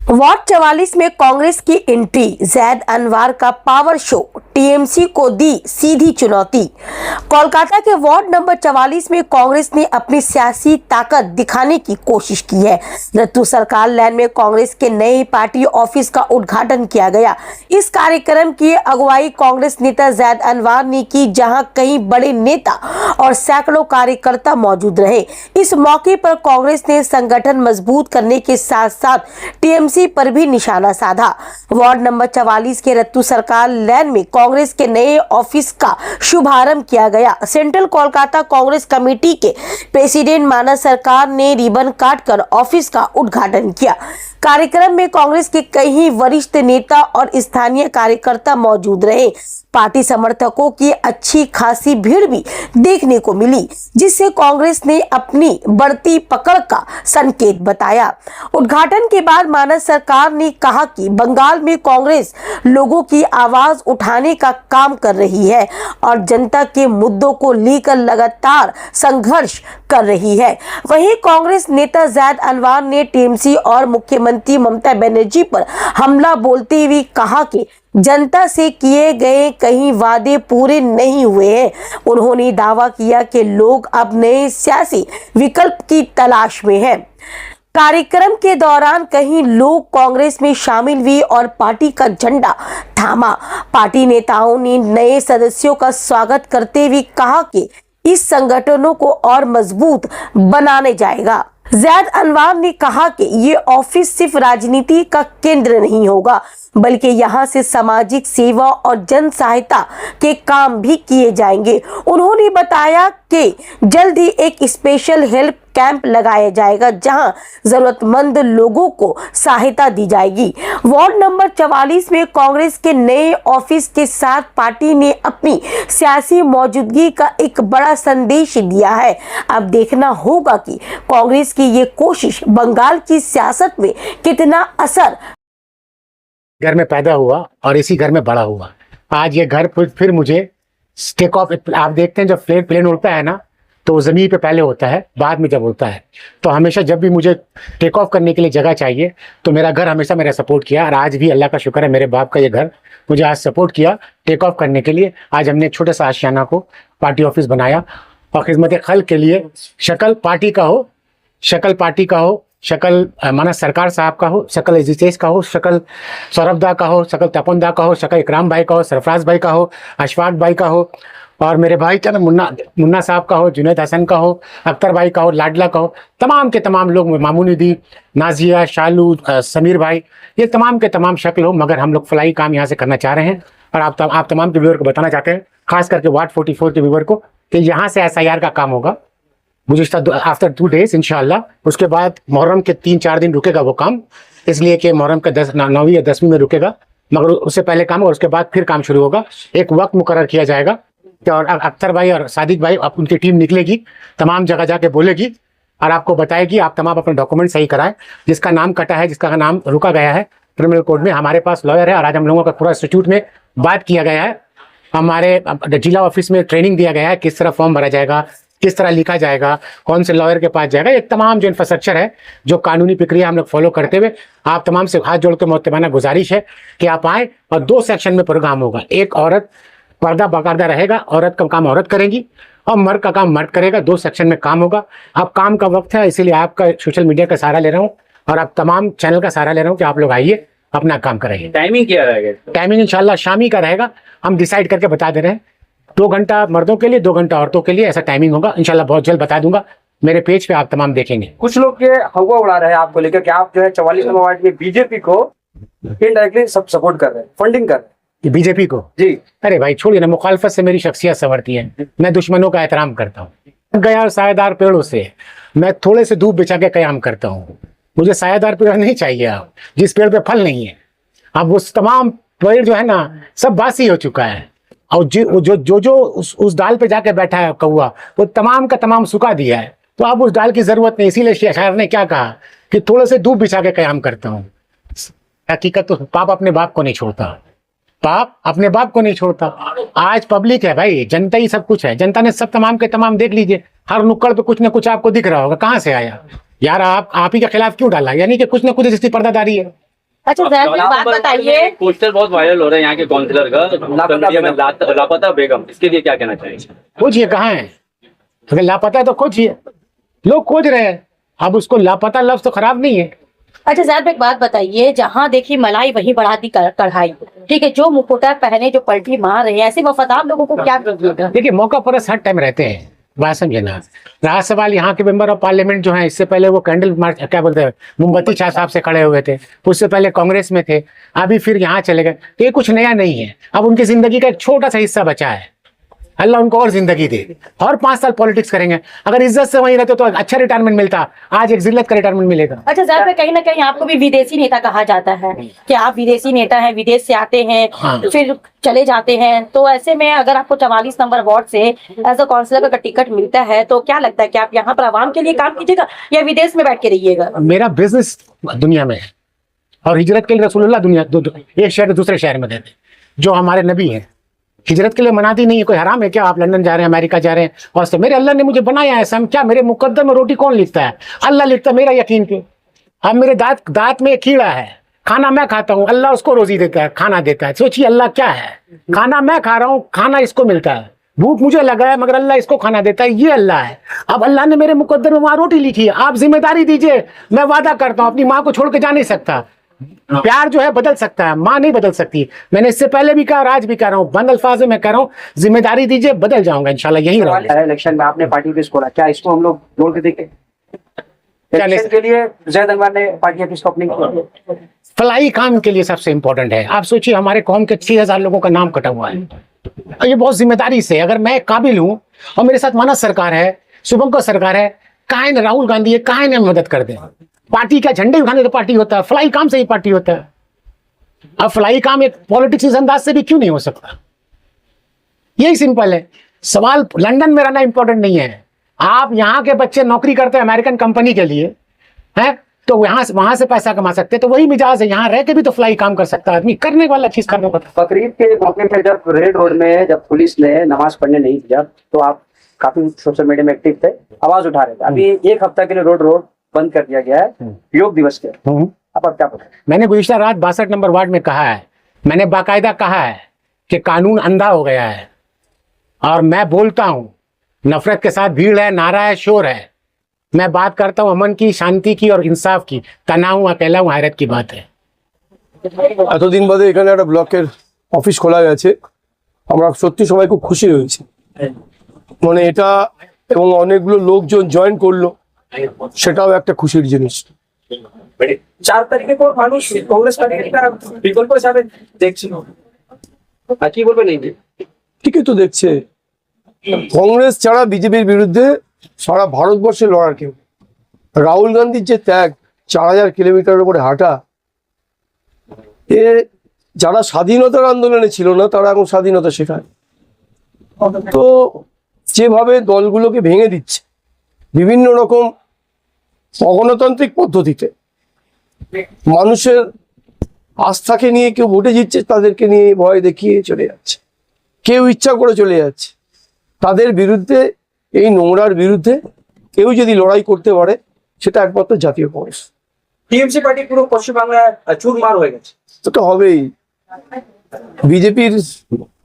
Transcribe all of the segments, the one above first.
Ward 44 में कांग्रेस की entry, Zaid Anwar का पावर शो, टीएमसी को दी सीधी चुनौती। कोलकाता के वार्ड नंबर 44 में कांग्रेस ने अपनी सियासी ताकत दिखाने की कोशिश की है। रत्तू सरकार लैंड में कांग्रेस के नए पार्टी ऑफिस का उद्घाटन किया गया। इस कार्यक्रम की अगुवाई कांग्रेस नेता जैद अनवर ने की, जहां कई बड़े नेता और सैकड़ों कार्यकर्ता मौजूद रहे। इस मौके पर कांग्रेस ने संगठन मजबूत करने के साथ साथ टीएमसी पर भी निशाना साधा। वार्ड नंबर 44 के रत्तू सरकार लैंड में कांग्रेस के नए ऑफिस का शुभारंभ किया गया। सेंट्रल कोलकाता कांग्रेस कमेटी के प्रेसिडेंट मानस सरकार ने रिबन काटकर ऑफिस का उद्घाटन किया। कार्यक्रम में कांग्रेस के कई वरिष्ठ नेता और स्थानीय कार्यकर्ता मौजूद रहे। पार्टी समर्थकों की अच्छी खासी भीड़ भी देखने को मिली, जिससे कांग्रेस ने अपनी बढ़ती पकड़ का संकेत बताया। उद्घाटन के बाद मानस सरकार ने कहा कि बंगाल में कांग्रेस लोगों की आवाज उठाने का काम कर रही है और जनता के मुद्दों को लेकर लगातार संघर्ष कर रही है। वहीं कांग्रेस नेता जैद अनवर ने टीएमसी और मुख्यमंत्री ममता बनर्जी पर हमला बोलते हुए कहा कि जनता से किए गए कई वादे पूरे नहीं हुए हैं। उन्होंने दावा किया कि लोग अब नए सियासी विकल्प की तलाश में हैं। कार्यक्रम के दौरान कई लोग कांग्रेस में शामिल हुए और पार्टी का झंडा थामा। पार्टी नेताओं ने नए सदस्यों का स्वागत करते हुए कहा कि इस संगठनों को और मजबूत बनाने जाएगा। जैद अनवर ने कहा कि ये ऑफिस सिर्फ राजनीति का केंद्र नहीं होगा, बल्कि यहाँ से सामाजिक सेवा और जन सहायता के काम भी किए जाएंगे। उन्होंने बताया कि जल्द ही एक स्पेशल हेल्प कैंप लगाया जाएगा, जहां जरूरतमंद लोगों को सहायता दी जाएगी। वार्ड नंबर 44 में कांग्रेस के नए ऑफिस के साथ पार्टी ने अपनी सियासी मौजूदगी का एक बड़ा संदेश दिया है। अब देखना होगा कि कांग्रेस की ये कोशिश बंगाल की सियासत में कितना असर। घर में पैदा हुआ और इसी घर में बड़ा हुआ। आज ये घर फिर मुझे टेक ऑफ, आप देखते हैं जब प्लेन उड़ता है ना, तो वो ज़मीन पे पहले होता है, बाद में जब उड़ता है। तो हमेशा जब भी मुझे टेक ऑफ करने के लिए जगह चाहिए तो मेरा घर हमेशा मेरा सपोर्ट किया, और आज भी अल्लाह का शुक्र है मेरे बाप का ये घर मुझे आज सपोर्ट किया टेक ऑफ करने के लिए। आज हमने छोटे सा आशियाना को पार्टी ऑफिस बनाया और खिदमत खल्क के लिए शक्ल पार्टी का हो, शक्ल पार्टी का हो, शक्ल मानस सरकार साहब का हो, शक्ल अजीज का हो, शक्ल सौरभदा का हो, शक्ल तपनदा का हो, शक्ल इकराम भाई का हो, सरफराज भाई का हो, अशफाक भाई का हो, और मेरे भाई चंद मुन्ना साहब का हो, जुनैद हसन का हो, अख्तर भाई का हो, लाडला का हो, तमाम के तमाम लोग, मामूनिदी, नाजिया, शालू, समीर भाई, ये तमाम के तमाम शक्ल हो। मगर हम लोग फलाई काम यहाँ से करना चाह रहे हैं और आप तमाम के व्यूअर को बताना चाहते हैं, खास करके वार्ड 44 के व्यूअर को, कि यहाँ से SIR का काम होगा गुज़िश्ता आफ्टर 2 डेज इंशाल्लाह। उसके बाद मुहर्रम के 3-4 दिन रुकेगा वो काम, इसलिए कि मुहर्रम का 9वीं या 10वीं में रुकेगा, मगर उससे पहले काम और उसके बाद फिर काम शुरू होगा। एक वक्त मुकर्रर किया जाएगा और अख्तर भाई और सादिक भाई, अब उनकी टीम निकलेगी, तमाम जगह जाके बोलेगी और आपको बताएगी। आप तमाम अपने डॉक्यूमेंट सही कराएं। जिसका नाम कटा है, जिसका नाम रुका गया है क्रिमिनल कोर्ट में, हमारे पास लॉयर है और आज हम लोगों का पूरा इंस्टीट्यूट में बात किया गया है। हमारे जिला ऑफिस में ट्रेनिंग दिया गया है, किस तरह फॉर्म भरा जाएगा, किस तरह लिखा जाएगा, कौन से लॉयर के पास जाएगा। एक तमाम जो इंफ्रास्ट्रक्चर है, जो कानूनी प्रक्रिया हम लोग फॉलो करते हुए, आप तमाम से हाथ जोड़ के मोहतरमाना गुजारिश है कि आप आए। और 2 सेक्शन में प्रोग्राम होगा। एक औरत पर्दा बाकायदा रहेगा, औरत का काम औरत करेगी और मर्द का काम मर्द करेगा। 2 सेक्शन में काम होगा। अब काम का वक्त है, इसीलिए आपका सोशल मीडिया का सहारा ले रहा हूँ और आप तमाम चैनल का सहारा ले रहा हूँ कि आप लोग आइए, अपना काम कराइए। टाइमिंग क्या रहेगा? टाइमिंग इंशाल्लाह शामी का रहेगा, हम डिसाइड करके बता दे रहे हैं। 2 घंटा मर्दों के लिए, 2 घंटा औरतों के लिए, ऐसा टाइमिंग होगा। इंशाल्लाह बहुत जल्द बता दूंगा, मेरे पेज पे आप तमाम देखेंगे। कुछ लोग ये हवा उड़ा रहे हैं आपको लेकर कि आप जो है 44 नंबर वार्ड में बीजेपी को इनडायरेक्टली सब सपोर्ट कर रहे हैं, फंडिंग कर रहे हैं बीजेपी को। जी अरे भाई छोड़िए ना, मुखालफत से मेरी शख्सियत संवरती है। मैं दुश्मनों का एहतराम करता हूँ। गया सायेदार पेड़ों से मैं थोड़े से दूब बिछा के कयाम करता हूँ। मुझे सायेदार पेड़ नहीं चाहिए आप, जिस पेड़ पे फल नहीं है। अब उस तमाम पेड़ जो है ना, सब बासी हो चुका है और जो उस डाल पे जाके बैठा है कौआ, वो तमाम का तमाम सुखा दिया है। तो अब उस डाल की जरूरत नहीं। इसीलिए शायर ने क्या कहा कि थोड़े से दूब बिछा के कयाम करता हूँ। हकीकत तो पाप अपने बाप को नहीं छोड़ता, पाप अपने बाप को नहीं छोड़ता। आज पब्लिक है भाई, जनता ही सब कुछ है। जनता ने सब तमाम के तमाम देख लीजिए, हर नुक्कड़ पे कुछ ना कुछ आपको दिख रहा होगा। कहाँ से आया यार? आप ही के खिलाफ क्यों डाला? यानी कि कुछ ना कुछ इसकी पर्दादारी है। अच्छा जैद एक बात बताइए, पोस्टर बहुत वायरल हो रहा है यहाँ के काउंसिलर का सोशल मीडिया में, लापता बेगम, इसके लिए क्या कहना चाहिए? खोजिए कहाँ है, अगर लापता है तो खोजिए, लोग खोज रहे हैं, अब उसको लापता लफ्ज तो खराब नहीं है। अच्छा जैद एक बात बताइए, जहाँ देखिए मलाई वहीं बढ़ा दी कढ़ाई, ठीक है, जो मुकुटा पहने जो पलटी मार रहे हैं, ऐसे वफादार लोगों को क्या कीजिएगा? देखिए मौका पर हर टाइम रहते हैं, बात समझे ना। राज्यसभा यहाँ के मेंबर ऑफ पार्लियामेंट जो हैं, इससे पहले वो कैंडल मार्च क्या बोलते हैं मोमबत्ती छाप साहब से खड़े हुए थे, उससे पहले कांग्रेस में थे, अभी फिर यहाँ चले गए। तो ये कुछ नया नहीं है, अब उनकी जिंदगी का एक छोटा सा हिस्सा बचा है, अल्लाह उनको और जिंदगी दे, और 5 साल पॉलिटिक्स करेंगे। अगर इज्जत से वहीं रहते तो अच्छा रिटायरमेंट मिलता, आज एक जिल्लत का रिटायरमेंट मिलेगा। अच्छा जैद में कहीं ना कहीं आपको भी विदेशी नेता कहा जाता है कि आप विदेशी नेता हैं, विदेश से आते हैं, हाँ। फिर चले जाते हैं, तो ऐसे में अगर आपको 44 नंबर वार्ड से एज अ काउंसिलर का टिकट मिलता है तो क्या लगता है कि आप यहाँ पर आवाम के लिए काम कीजिएगा या विदेश में बैठ के रहिएगा? मेरा बिजनेस दुनिया में है, और हिजरत के लिए रसूलुल्लाह दुनिया एक शहर से दूसरे शहर में देते, जो हमारे नबी हैं, हिजरत के लिए मनाती नहीं है। कोई हराम है क्या? आप लंदन जा रहे हैं, अमेरिका जा रहे हैं, और से मेरे अल्लाह ने मुझे बनाया है, हम क्या, मेरे मुकद्दर में रोटी कौन लिखता है? अल्लाह लिखता है, मेरा यकीन क्यों? अब मेरे दांत में एक कीड़ा है, खाना मैं खाता हूँ, अल्लाह उसको रोजी देता है, खाना देता है। सोचिए अल्लाह क्या है, खाना मैं खा रहा हूँ, खाना इसको मिलता है, भूख मुझे लगा है मगर अल्लाह इसको खाना देता है, ये अल्लाह है। अब अल्लाह ने मेरे मुकद्दर में वहां रोटी लिखी है, आप जिम्मेदारी दीजिए। मैं वादा करता हूँ अपनी माँ को छोड़ के जा नहीं सकता, प्यार जो है बदल सकता है, माँ नहीं बदल सकती। मैंने इससे पहले भी कहा और आज भी कह रहा हूँ, बंद अल्फाज में मैं कह रहा हूँ, जिम्मेदारी दीजिए, बदल जाऊंगा इंशाल्लाह, यही रहूंगा। इलेक्शन में आपने पार्टी ऑफिस खोला, क्या इसको हम लोग जोड़ के देखें? इलेक्शन के लिए जैद अनवर ने पार्टी ऑफिस को ओपनिंग किया, फलाई काम के लिए सबसे इंपॉर्टेंट है। आप सोचिए हमारे कौम के 6000 लोगों का नाम कटा हुआ है, और ये बहुत जिम्मेदारी से, अगर मैं काबिल हूँ और मेरे साथ मानस सरकार है, शुभंकर सरकार है, काहे न राहुल गांधी है, काहे न मदद कर दें। पार्टी का झंडे उठाने तो पार्टी होता है, फलाई काम से ही पार्टी होता है। अब फलाई काम एक पॉलिटिक्स इस अंदाज से भी क्यों नहीं हो सकता? यही सिंपल है सवाल। लंदन में रहना इंपॉर्टेंट नहीं है, आप यहाँ के बच्चे नौकरी करते हैं अमेरिकन कंपनी के लिए है, तो वहां से पैसा कमा सकते हैं, तो वही मिजाज है, यहाँ रह के भी तो फलाई काम कर सकता है आदमी, करने वाला चीज करना पड़ता है। बकरीद के मौके पे जब रेड रोड में जब पुलिस ने नमाज पढ़ने नहीं दिया तो आप काफी सोशल मीडिया में एक्टिव थे, आवाज उठा रहे थे। अभी 1 हफ्ता के लिए रोड बंद कर दिया गया है योग दिवस के, अब क्या पता? मैंने गुज़िश्ता रात 62 नंबर वार्ड में कहा है, मैंने बाकायदा कहा है कि कानून अंधा हो गया है, और मैं बोलता हूँ नफरत के साथ भीड़ है, नारा है, शोर है। मैं बात करता हूँ अमन की, शांति की और इंसाफ की। तना हूँ, अकेला हूँ, हैरत की बात है। এতদিন বাদে এখানে একটা ব্লকের অফিস খোলা গেছে, আমরা সত্যি সবাই খুব খুশি হয়েছি। মানে এটা এবং অনেকগুলো লোকজন জয়েন করলো, সেটাও একটা খুশির জিনিস। 4 তারিখে কোন মানুষ কংগ্রেস পার্টির একটা বিকল্প হিসাবে দেখছিল, আর কি বলবেন? এই ঠিকই তো দেখছে, কংগ্রেস ছাড়া বিজেপির বিরুদ্ধে সারা ভারতবর্ষে লড়ার কেউ। রাহুল গান্ধীর যে ত্যাগ, 4000 কিলোমিটারের উপরে হাঁটা, এ যারা স্বাধীনতার আন্দোলনে ছিল না তারা এখন স্বাধীনতা শেখায়। তো যেভাবে দলগুলোকে ভেঙে দিচ্ছে বিভিন্ন রকম অগণতান্ত্রিক পদ্ধতিতে, মানুষের আস্থাকে নিয়ে কেউ ভোটে জিতছে, তাদেরকে নিয়ে ভয় দেখিয়ে চলে যাচ্ছে, কেউ ইচ্ছা করে চলে যাচ্ছে। তাদের বিরুদ্ধে, এই নোংরার বিরুদ্ধে কেউ যদি লড়াই করতে পারে, সেটা একমাত্র জাতীয় কংগ্রেস। টিএমসি পার্টি পুরো পশ্চিমবাংলায় চুরমার হয়ে গেছে, তো হবেই। বিজেপির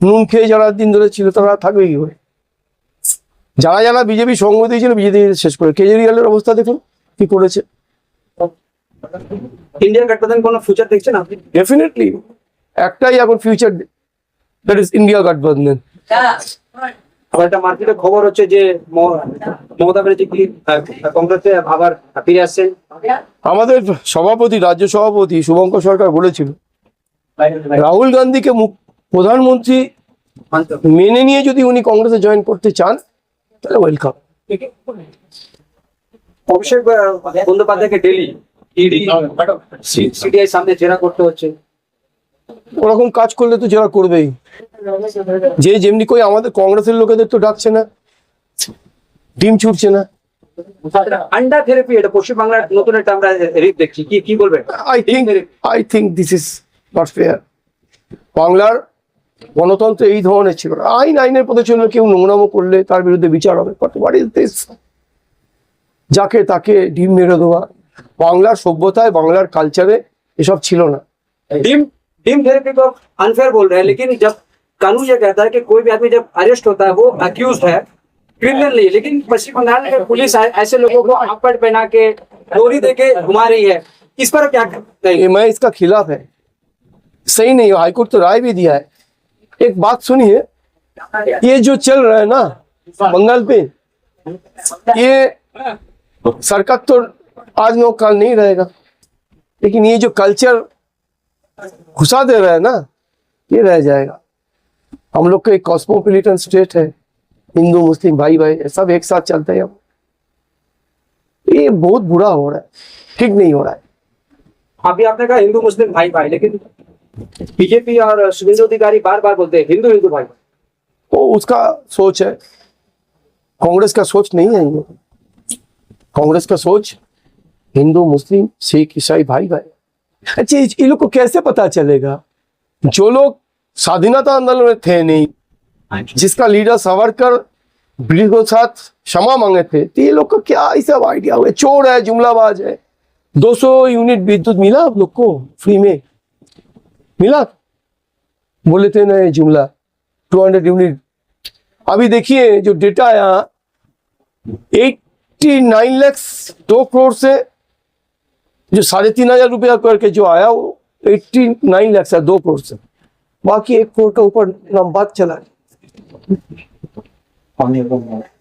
নুন খেয়ে যারা দিন ধরে ছিল তারা থাকবে কি করে? যারা যারা বিজেপি সঙ্গ দিয়েছিল, বিজেপি শেষ করে। কেজরিওয়ালের অবস্থা দেখুন কি করেছে। ইন্ডিয়ান গঠবন্ধন কোনো ফিউচার দেখছেন আপনি? ডেফিনেটলি একটাই এখন ফিউচার, দ্যাট ইজ ইন্ডিয়া গঠবন্ধন। আবার একটা মার্কেটে খবর হচ্ছে যে মমতা ব্যানার্জি কি কংগ্রেসে আবার ফিরে আসছেন। আমাদের সভাপতি, রাজ্য সভাপতি শুভঙ্কর সরকার বলেছিল রাহুল গান্ধীকে প্রধানমন্ত্রী মেনে নিয়ে যদি উনি কংগ্রেসে জয়েন করতে চান তাহলে ওয়েলকাম। অভিষেক বন্দ্যোপাধ্যায়কে ডেলি ইডি সিবিআই সামনে জেরা করতে হচ্ছে। ওরকম কাজ করলে তো যারা করবেই, যে যেমনি কই আমাদের কংগ্রেসের লোকেদের তো ডাকছে না, ডিম ছুটছে না। আন্ডার থেরাপি, এটা পশ্চিমবাংলার নতুন একটা আমরা রিপ দেখছি, কি বলবেন? I think this is not fair. বাংলার গণতন্ত্র এই ধরনের ছিল না। আইনের পথে চললে কেউ নোংরামো করলে তার বিরুদ্ধে বিচার হবে। What is this? যাকে তাকে ডিম মেরে দেওয়া, বাংলার সভ্যতায়, বাংলার কালচারে এসব ছিল না। डीम थेरेपी को अनफेयर बोल रहे हैं, लेकिन जब कानून ये कहता है कि कोई भी आदमी जब अरेस्ट होता है वो अक्यूज है, क्रिमिनल नहीं, लेकिन पश्चिम बंगाल में पुलिस ऐसे लोगों को आपट पहना के डोरी दे के घुमा रही है, इस पर क्या कहेंगे? मैं इसका खिलाफ है, सही नहीं है। हाईकोर्ट तो राय भी दिया है। एक बात सुनिए, ये जो चल रहा है ना बंगाल पे, ये सरकार तो आज नो काल नहीं रहेगा, लेकिन ये जो कल्चर घुसा दे रहा है ना, ये रह जाएगा। हम लोग का एक कॉस्मोपॉलिटन स्टेट है, हिंदू मुस्लिम भाई भाई सब एक साथ चलते हैं। ये बहुत बुरा हो रहा है, ठीक नहीं हो रहा है। अभी आपने कहा हिंदू मुस्लिम भाई भाई, लेकिन बीजेपी और शुभेंदु अधिकारी बार बार बोलते हैं हिंदू हिंदू भाई भाई। वो उसका सोच है, कांग्रेस का सोच नहीं है ये। कांग्रेस का सोच हिंदू मुस्लिम सिख ईसाई भाई भाई। अच्छा, ये लोग को कैसे पता चलेगा? जो लोग स्वाधीनता आंदोलन में थे नहीं, जिसका लीडर सावरकर ब्रिटिश के साथ क्षमा मांगे थे, तो ये लोग को क्या ऐसा आइडिया हुआ? चोर है, जुमलाबाज है। 200 यूनिट विद्युत मिला आप लोग को फ्री में? मिला? बोले थे ना ये जुमला 200 यूनिट। अभी देखिए जो डेटा आया, 89 लाख 2 करोड़ से जो 3,500 रुपया करके जो आया वो 89 लाख से 2 करोड़ से, बाकी 1 करोड़ के ऊपर बात चला। अब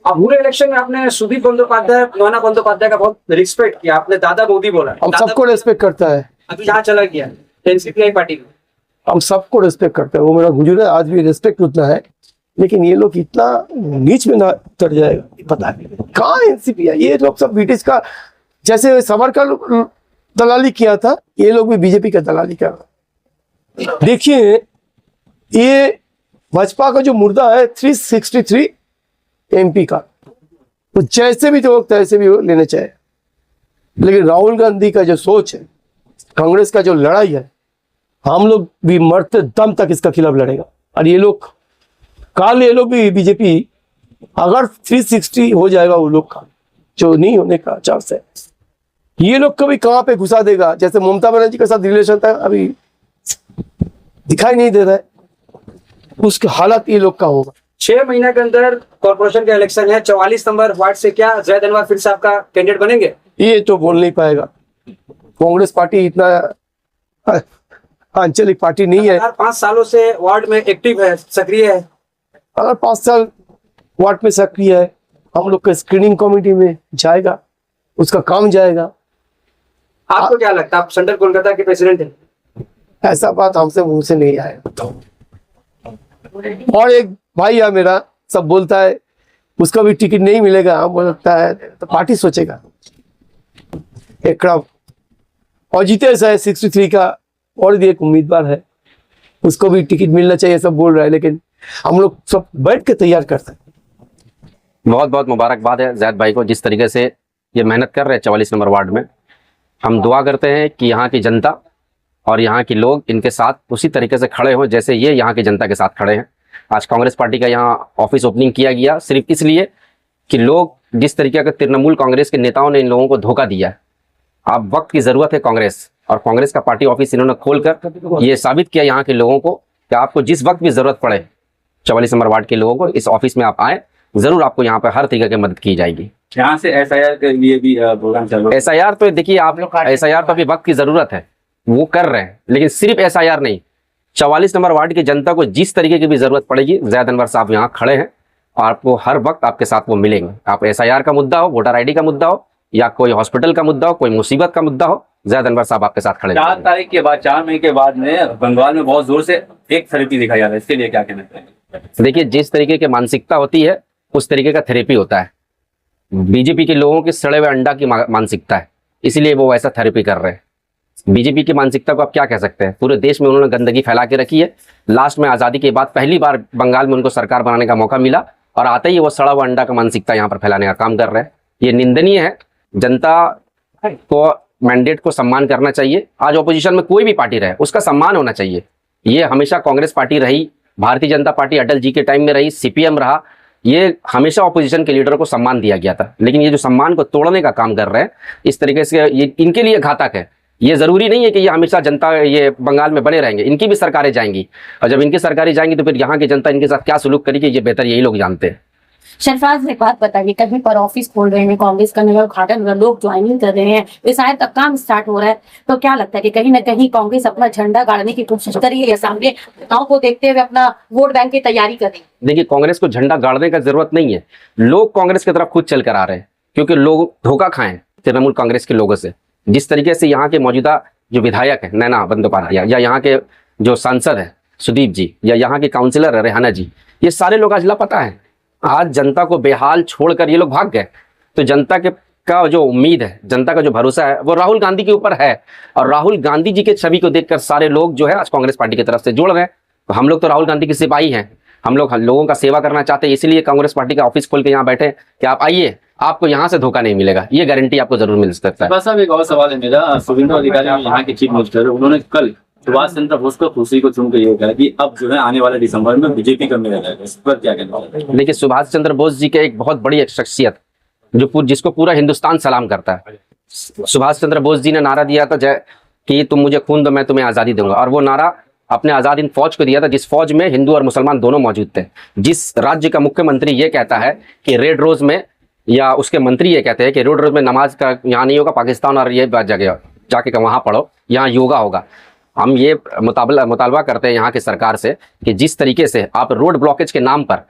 पूरे इलेक्शन में आपने सुदीप बंदोपाध्याय, नाना बंदोपाध्याय का बहुत रिस्पेक्ट किया, आपने दादा मोदी बोला। हम सबको रेस्पेक्ट करता है, अभी यहाँ चला गया एनसीपीआई पार्टी में। हम सबको रेस्पेक्ट करते हैं। वो मेरा गुजर है, आज भी रेस्पेक्ट उतना है, लेकिन ये लोग इतना नीच में ना उतर जाएगा पता नहीं कहाँ एनसीपी है। ये लोग सब ब्रिटिश का, जैसे सावरकर दलाली किया था, ये लोग भी बीजेपी का दलाली कर रहे हैं। देखिए ये भाजपा का जो मुर्दा है 363 एमपी का, तो जैसे भी तो तैसे भी लेने चाहिए। लेकिन राहुल गांधी का जो सोच है, कांग्रेस का जो लड़ाई है, हम लोग भी मरते दम तक इसका खिलाफ लड़ेगा। और ये लोग काल, ये लोग भी बीजेपी अगर 360 हो जाएगा वो लोग का, जो नहीं होने का चांस है, ये लोग कभी कहां पे घुसा देगा। जैसे ममता बनर्जी के साथ रिलेशन था, अभी दिखाई नहीं दे रहा है, उसके हालत ये लोग का होगा। 6 महीने के अंदर कॉर्पोरेशन का इलेक्शन है, 44 नंबर वार्ड से क्या जैद अनवर फिर से आपका कैंडिडेट बनेंगे? ये तो बोल नहीं पाएगा। कांग्रेस पार्टी इतना आंचलिक पार्टी नहीं है। 5 सालों से वार्ड में एक्टिव है, सक्रिय है। अगर 5 साल वार्ड में सक्रिय है, हम लोग का स्क्रीनिंग कमेटी में जाएगा, उसका काम जाएगा। आपको क्या लगता है, आप सेंट्रल कोलकाता के प्रेसिडेंट हैं? ऐसा बात हमसे मुंह से नहीं आया। और एक भाई है मेरा, सब बोलता है उसका भी टिकट नहीं मिलेगा। हम बोलता है तो पार्टी सोचेगा। एक और जीतेश है 63 का, और भी एक उम्मीदवार है, उसको भी टिकट मिलना चाहिए, सब बोल रहा है। लेकिन हम लोग सब बैठ के तैयार करते हैं। बहुत बहुत मुबारकबाद है जैद भाई को, जिस तरीके से ये मेहनत कर रहे हैं 44 नंबर वार्ड में। हम दुआ करते हैं कि यहाँ की जनता और यहाँ के लोग इनके साथ उसी तरीके से खड़े हों जैसे ये यहाँ की जनता के साथ खड़े हैं। आज कांग्रेस पार्टी का यहाँ ऑफिस ओपनिंग किया गया सिर्फ इसलिए कि लोग जिस तरीके का तृणमूल कांग्रेस के नेताओं ने इन लोगों को धोखा दिया है। अब वक्त की ज़रूरत है कांग्रेस, और कांग्रेस का पार्टी ऑफिस इन्होंने खोलकर ये साबित किया यहाँ के लोगों को कि आपको जिस वक्त भी ज़रूरत पड़े 44 नंबर वार्ड के लोगों को, इस ऑफिस में आप आए, ज़रूर आपको यहाँ पर हर तरीके की मदद की जाएगी। यहाँ से एसआईआर के लिए भी प्रोग्राम चल रहा है। एसआईआर तो देखिए आप, एसआईआर तो अभी वक्त की ज़रूरत है, वो कर रहे हैं, लेकिन सिर्फ एसआईआर नहीं, 44 नंबर वार्ड की जनता को जिस तरीके की भी ज़रूरत पड़ेगी, जैद अनवर साहब यहाँ खड़े हैं और आपको हर वक्त आपके साथ वो मिलेंगे। आप एसआईआर का मुद्दा हो, वोटर आईडी का मुद्दा हो, या कोई हॉस्पिटल का मुद्दा हो, कोई मुसीबत का मुद्दा हो, जैद अनवर साहब आपके साथ खड़े। 4 तारीख के बाद, 4 मई के बाद में बंगाल में बहुत जोर से एक थेरेपी दिखाई जा रहा है, इसके लिए क्या कहना चाहिए? देखिए जिस तरीके की मानसिकता होती है उस तरीके का थेरेपी होता है। बीजेपी के लोगों के सड़े हुए अंडा की मानसिकता है, इसलिए वो वैसा थेरेपी कर रहे हैं। बीजेपी की मानसिकता को आप क्या कह सकते हैं? पूरे देश में उन्होंने गंदगी फैला के रखी है। लास्ट में आज़ादी के बाद पहली बार बंगाल में उनको सरकार बनाने का मौका मिला, और आते ही वो सड़ा हुआ अंडा का मानसिकता यहाँ पर फैलाने का काम कर रहे हैं। ये निंदनीय है। जनता को मैंडेट को सम्मान करना चाहिए। आज ऑपोजिशन में कोई भी पार्टी रहे, उसका सम्मान होना चाहिए। ये हमेशा कांग्रेस पार्टी रही, भारतीय जनता पार्टी अटल जी के टाइम में रही, सीपीएम रहा, ये हमेशा ऑपोजिशन के लीडर को सम्मान दिया गया था। लेकिन ये जो सम्मान को तोड़ने का काम कर रहे हैं, इस तरीके से ये इनके लिए घातक है। ये जरूरी नहीं है कि ये हमेशा जनता ये बंगाल में बने रहेंगे, इनकी भी सरकारें जाएंगी, और जब इनकी सरकारें जाएंगी तो फिर यहाँ की जनता इनके साथ क्या सलूक करेगी ये बेहतर यही लोग जानते हैं। सरफराज एक बात बताइए, कहीं पर ऑफिस खोल रहे हैं, कांग्रेस का नगर उद्घाटन हो रहा है, लोग ज्वाइनिंग कर रहे हैं, ये शायद अब काम स्टार्ट हो रहा है, तो क्या लगता है कि कहीं ना कहीं कांग्रेस अपना झंडा गाड़ने की कोशिश कर रही है या सामने नेताओं को देखते हुए अपना वोट बैंक की तैयारी कर रही है? देखिए, कांग्रेस को झंडा गाड़ने का जरूरत नहीं है, लोग कांग्रेस की तरफ खुद चल कर आ रहे हैं, क्योंकि लोग धोखा खाएं तृणमूल कांग्रेस के लोगों से। जिस तरीके से यहाँ के मौजूदा जो विधायक है नैना बंदोपाध्याय, या यहाँ के जो सांसद है सुदीप जी, या यहाँ के काउंसिलर है रेहाना जी, ये सारे लोग आज लापता है। आज जनता को बेहाल छोड़कर ये लोग भाग गए। तो जनता के का जो उम्मीद है, जनता का जो भरोसा है वो राहुल गांधी के ऊपर है, और राहुल गांधी जी के छवि को देखकर सारे लोग जो है आज कांग्रेस पार्टी की तरफ से जुड़ रहे हैं। तो हम लोग तो राहुल गांधी के सिपाही हैं, हम लोगों का सेवा करना चाहते हैं, इसलिए कांग्रेस पार्टी का ऑफिस खोल के यहाँ बैठे कि आप आइए, आपको यहाँ से धोखा नहीं मिलेगा, ये गारंटी आपको जरूर मिल सकता है। बस अब एक और सवाल है मेरा, शुभेंदु अधिकारी यहाँ के चीफ मिनिस्टर, उन्होंने कल सुभाष चंद्र बोस को खुशी को चुन के ये कहा कि अब जो है आने वाले दिसंबर में बीजेपी का मेला रहेगा, इस पर क्या कहना है? देखिए, सुभाष चंद्र बोस जी के एक बहुत बड़ी एक शख्सियत जिसको पूरा हिंदुस्तान सलाम करता है। सुभाष चंद्र बोस जी ने नारा दिया था कि तुम मुझे खून दो मैं तुम्हें आज़ादी दूंगा, और वो नारा अपने आज़ाद हिंद फौज को दिया था, जिस फौज में हिंदू और मुसलमान दोनों मौजूद थे। जिस राज्य का मुख्यमंत्री ये कहता है कि रेड रोज में, या उसके मंत्री ये कहते हैं कि रेड रोज में नमाज का यहाँ नहीं होगा, पाकिस्तान और ये जगह जाके वहाँ पढ़ो, यहाँ योगा होगा। हम ये मुतालबा करते हैं यहाँ की सरकार से कि जिस तरीके से आप रोड ब्लॉकेज के नाम पर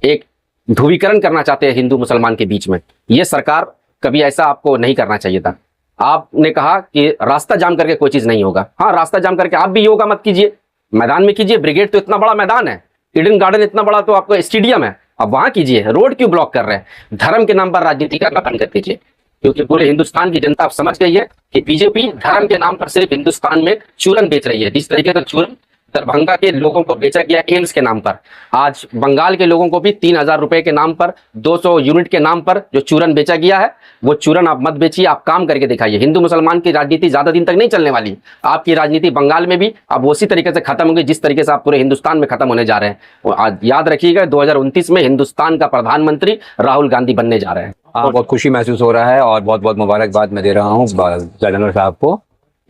एक ध्रुवीकरण करना चाहते हैं हिंदू मुसलमान के बीच में, ये सरकार कभी ऐसा आपको नहीं करना चाहिए था। आपने कहा कि रास्ता जाम करके कोई चीज़ नहीं होगा। हाँ, रास्ता जाम करके आप भी योगा मत कीजिए, मैदान में कीजिए। ब्रिगेड तो इतना बड़ा मैदान है, ईडन गार्डन इतना बड़ा तो आपका स्टेडियम है, अब वहाँ कीजिए। रोड क्यों ब्लॉक कर रहे हैं? धर्म के नाम पर राजनीति करना बंद कर दीजिए, क्योंकि पूरे हिंदुस्तान की जनता अब समझ गई है कि बीजेपी धर्म के नाम पर सिर्फ हिंदुस्तान में चूरन बेच रही है। जिस तरीके का चूरन दरभंगा के लोगों को बेचा गया एम्स के नाम पर, आज बंगाल के लोगों को भी 3,000 रुपए के नाम पर, 200 यूनिट के नाम पर जो चूरन बेचा गया है, वो चूरन आप मत बेचिए, आप काम करके दिखाइए। हिंदू मुसलमान की राजनीति ज्यादा दिन तक नहीं चलने वाली। आपकी राजनीति बंगाल में भी अब उसी तरीके से खत्म होगी जिस तरीके से आप पूरे हिंदुस्तान में खत्म होने जा रहे हैं। आज याद रखिएगा, 2029 में हिंदुस्तान का प्रधानमंत्री राहुल गांधी बनने जा रहे हैं। बहुत खुशी महसूस हो रहा है और बहुत बहुत मुबारकबाद मैं दे रहा हूँ गवर्नर साहब को।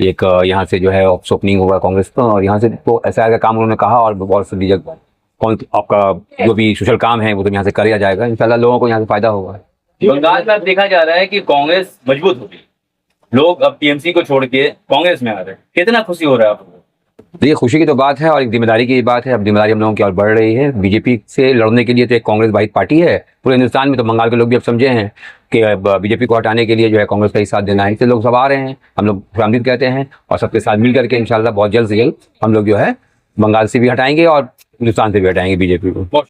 एक यहाँ से जो है ऑफिस ओपनिंग होगा कांग्रेस का, और यहाँ से तो एसआईआर का काम उन्होंने कहा, और बहुत सी कौन आपका जो भी सोशल काम है वो तो यहाँ से किया जाएगा। इंशाल्लाह लोगों को यहाँ से फायदा होगा। बंगाल में अब देखा जा रहा है कि कांग्रेस मजबूत हो गई, लोग अब टीएमसी को छोड़ के कांग्रेस में आ रहे हैं, कितना खुशी हो रहा है आपको? ये खुशी की तो बात है और एक जिम्मेदारी की बात है। अब जिम्मेदारी हम लोगों की और बढ़ रही है। बीजेपी से लड़ने के लिए तो एक कांग्रेस वाहिद पार्टी है पूरे हिंदुस्तान में, तो बंगाल के लोग भी अब समझे हैं कि अब बीजेपी को हटाने के लिए जो है कांग्रेस का ही साथ देना है। इससे लोग सब आ रहे हैं, हम लोग खुशामदीद कहते हैं, और सबके साथ मिल करके इंशाल्लाह बहुत जल्द से जल्द हम लोग जो है बंगाल से भी हटाएंगे और हिंदुस्तान से भी हटाएंगे बीजेपी को।